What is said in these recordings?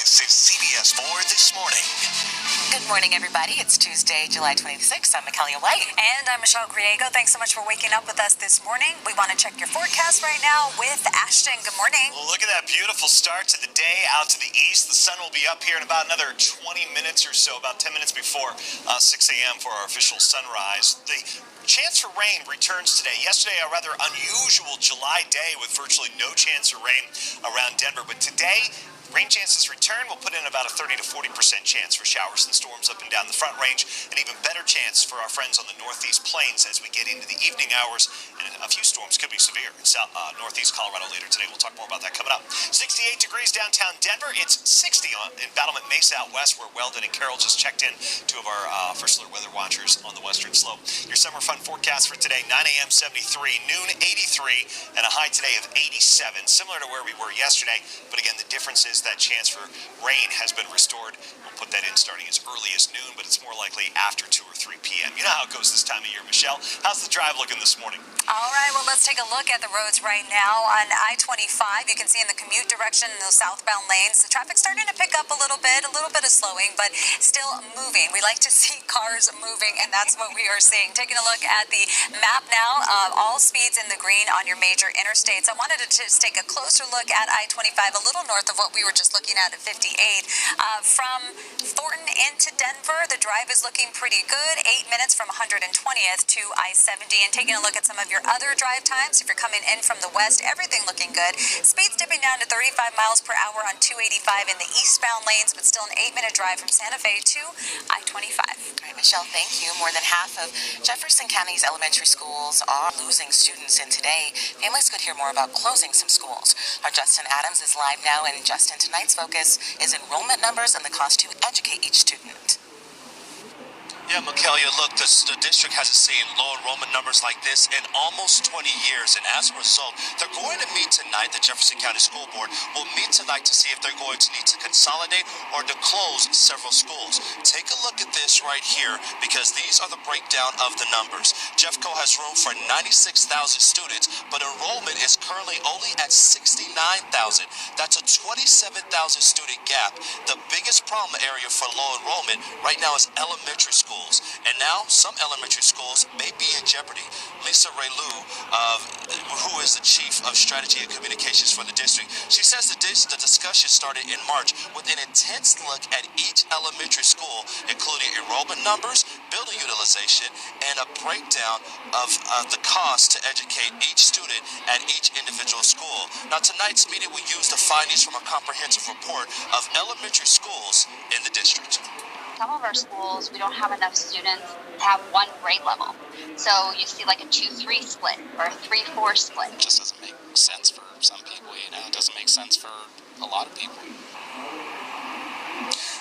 This is CBS 4 This Morning. Good morning, everybody. It's Tuesday, July 26th. I'm Michaela White. And I'm Michelle Griego. Thanks so much for waking up with us this morning. We want to check your forecast right now with Ashton. Good morning. Well, look at that beautiful start to the day out to the east. The sun will be up here in about another 20 minutes or so, about 10 minutes before 6 a.m. for our official sunrise. The chance for rain returns today. Yesterday, a rather unusual July day with virtually no chance of rain around Denver. But today, rain chances return. We'll put in about a 30 to 40% chance for showers and storms up and down the Front Range, and even better chance for our friends on the Northeast Plains as we get into the evening hours, and a few storms could be severe in Northeast Colorado later today. We'll talk more about that coming up. 68 degrees downtown Denver. It's 60 in Battlement Mesa out west, where Weldon and Carroll just checked in, two of our first alert weather watchers on the western slope. Your summer fun forecast for today: 9 a.m. 73, noon 83, and a high today of 87, similar to where we were yesterday. But again, the difference is that chance for rain has been restored. We'll put that in starting as early as noon, but it's more likely after 2 or 3 p.m. You know how it goes this time of year, Michelle. How's the drive looking this morning? All right, well, let's take a look at the roads right now. On I-25, you can see in the commute direction in those southbound lanes, the traffic's starting to pick up a little bit of slowing, but still moving. We like to see cars moving, and that's what we are seeing. Taking a look at the map now, all speeds in the green on your major interstates. I wanted to just take a closer look at I-25, a little north of what we were just looking at 58. From Thornton into Denver, the drive is looking pretty good. 8 minutes from 120th to I-70. And taking a look at some of your other drive times, if you're coming in from the west, everything looking good. Speeds dipping down to 35 miles per hour on 285 in the eastbound lanes, but still an 8-minute drive from Santa Fe to I-25. All right, Michelle, thank you. More than half of Jefferson County's elementary schools are losing students, and today families could hear more about closing some schools. Our Justin Adams is live now, and Justin, tonight's focus is enrollment numbers and the cost to educate each student. Yeah, Michaela, look, the district hasn't seen low enrollment numbers like this in almost 20 years, and as a result, they're going to meet tonight. The Jefferson County School Board will meet tonight to see if they're going to need to consolidate or to close several schools. Take a look at this right here, because these are the breakdown of the numbers. Jeffco has room for 96,000 students, but enrollment is currently only at 69,000. That's a 27,000 student gap. The biggest problem area for low enrollment right now is elementary schools. And now some elementary schools may be in jeopardy. Lisa Raylu, who is the Chief of Strategy and Communications for the district, she says the discussion started in March with an intense look at each elementary school, including enrollment numbers, building utilization, and a breakdown of the cost to educate each student at each individual school. Now, tonight's meeting will use the findings from a comprehensive report of elementary schools in the district. Some of our schools, we don't have enough students to have one grade level. So you see like a 2-3 split or a 3-4 split. It just doesn't make sense for some people, It doesn't make sense for a lot of people.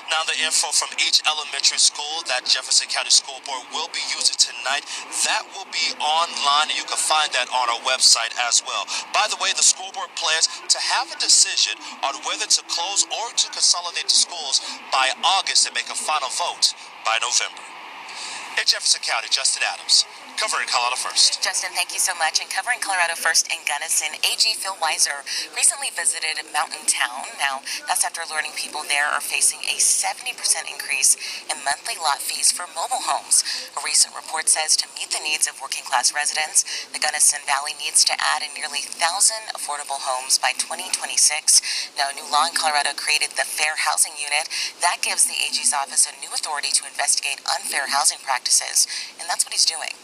Now, the info from each elementary school that Jefferson County School Board will be using tonight, that will be online, and you can find that on our website as well. By the way, the school board plans to have a decision on whether to close or to consolidate the schools by August and make a final vote by November. In Jefferson County, Justin Adams, covering Colorado First. Justin, thank you so much. And covering Colorado First in Gunnison, AG Phil Weiser recently visited Mountain Town. Now, that's after learning people there are facing a 70% increase in monthly lot fees for mobile homes. A recent report says to meet the needs of working-class residents, the Gunnison Valley needs to add a nearly 1,000 affordable homes by 2026. Now, a new law in Colorado created the Fair Housing Unit. That gives the AG's office a new authority to investigate unfair housing practices, and that's what he's doing.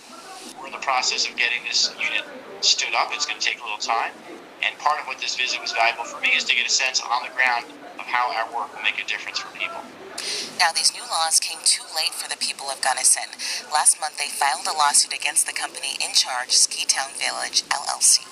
We're in the process of getting this unit stood up. It's going to take a little time. And part of what this visit was valuable for me is to get a sense on the ground of how our work will make a difference for people. Now, these new laws came too late for the people of Gunnison. Last month, they filed a lawsuit against the company in charge, Ski Town Village, LLC.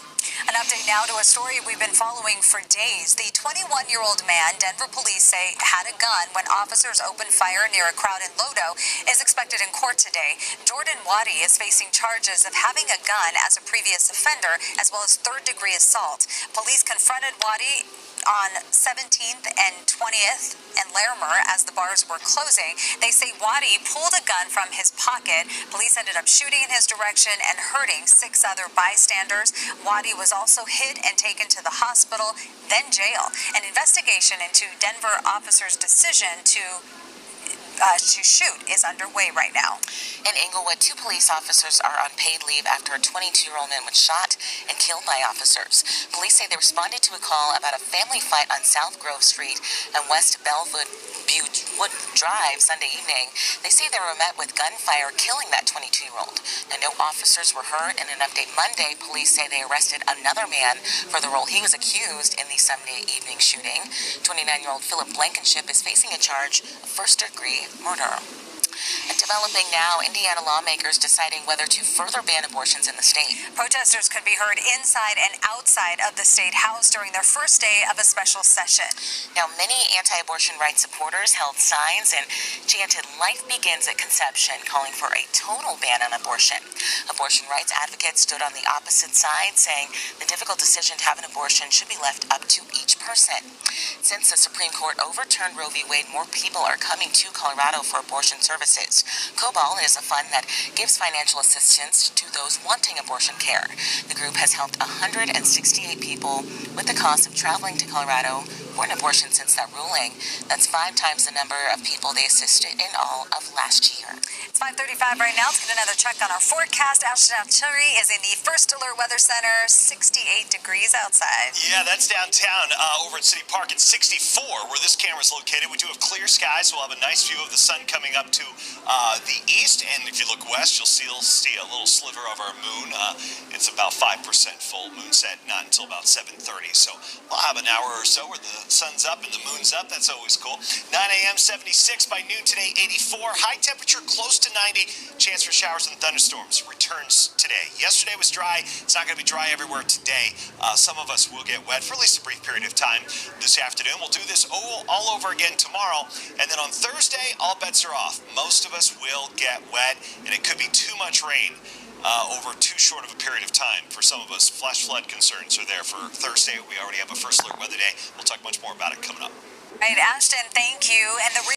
An update now to a story we've been following for days. The 21-year-old man, Denver police say, had a gun when officers opened fire near a crowd in Lodo, is expected in court today. Jordan Waddy is facing charges of having a gun as a previous offender, as well as third-degree assault. Police confronted Waddy on 17th and 20th and Larimer as the bars were closing. They say Waddy pulled a gun from his pocket. Police ended up shooting in his direction and hurting 6 other bystanders. Waddy was also hit and taken to the hospital, then jail. An investigation into Denver officers' decision to shoot is underway right now. In Inglewood, 2 police officers are on paid leave after a 22-year-old man was shot and killed by officers. Police say they responded to a call about a family fight on South Grove Street and West Bellwood Wood Drive Sunday evening. They say they were met with gunfire, killing that 22-year-old. Now, no officers were hurt. In an update Monday, police say they arrested another man for the role he was accused in the Sunday evening shooting. 29-year-old Philip Blankenship is facing a charge of first-degree murder. And developing now, Indiana lawmakers deciding whether to further ban abortions in the state. Protesters could be heard inside and outside of the State House during their first day of a special session. Now, many anti-abortion rights supporters held signs and chanted "Life begins at conception," calling for a total ban on abortion. Abortion rights advocates stood on the opposite side, saying the difficult decision to have an abortion should be left up to each person. Since the Supreme Court overturned Roe v. Wade, more people are coming to Colorado for abortion services. COBOL is a fund that gives financial assistance to those wanting abortion care. The group has helped 168 people with the cost of traveling to Colorado for an abortion since that ruling. That's 5 times the number of people they assisted in all of last year. It's 5:35 right now. Let's get another check on our forecast. Ashton Artillery is in the First Alert Weather Center. 68 degrees outside. Yeah, that's downtown over at City Park. It's 64 where this camera's located. We do have clear skies. We'll have a nice view of the sun coming up to the east. And if you look west, you'll see a little sliver of our moon. It's about 5% full. Moon set not until about 7:30. So we'll have an hour or so where the sun's up and the moon's up. That's always cool. 9 a.m., 76 by noon today, 84. High temperature close to 90. Chance for showers and thunderstorms returns today. Yesterday was dry. It's not going to be dry everywhere today. Some of us will get wet for at least a brief period of time this afternoon. We'll do this all over again tomorrow. And then on Thursday, all bets are off. Most of us will get wet, and it could be too much rain over too short of a period of time. For some of us, flash flood concerns are there for Thursday. We already have a First Alert Weather Day. We'll talk much more about it coming up. Right, Ashton, thank you. And the